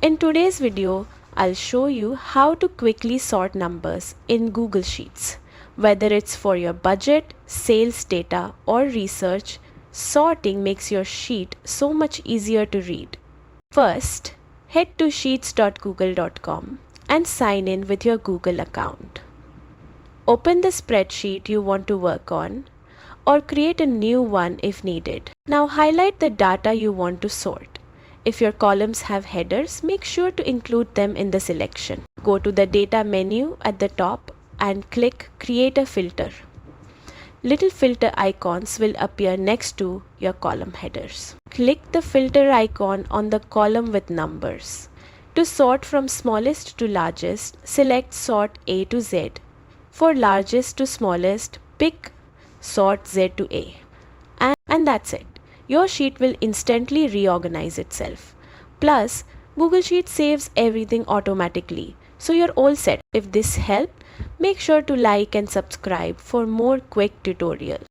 In today's video, I'll show you how to quickly sort numbers in Google Sheets. Whether it's for your budget, sales data, or research, sorting makes your sheet so much easier to read. First, head to sheets.google.com and sign in with your Google account. Open the spreadsheet you want to work on or create a new one if needed. Now highlight the data you want to sort. If your columns have headers, make sure to include them in the selection. Go to the data menu at the top and click Create a Filter. Little filter icons will appear next to your column headers. Click the filter icon on the column with numbers. To sort from smallest to largest, select Sort A to Z. For largest to smallest, pick Sort Z to A. And that's it. Your sheet will instantly reorganize itself. Plus, Google Sheets saves everything automatically. So you're all set. If this helped, make sure to like and subscribe for more quick tutorials.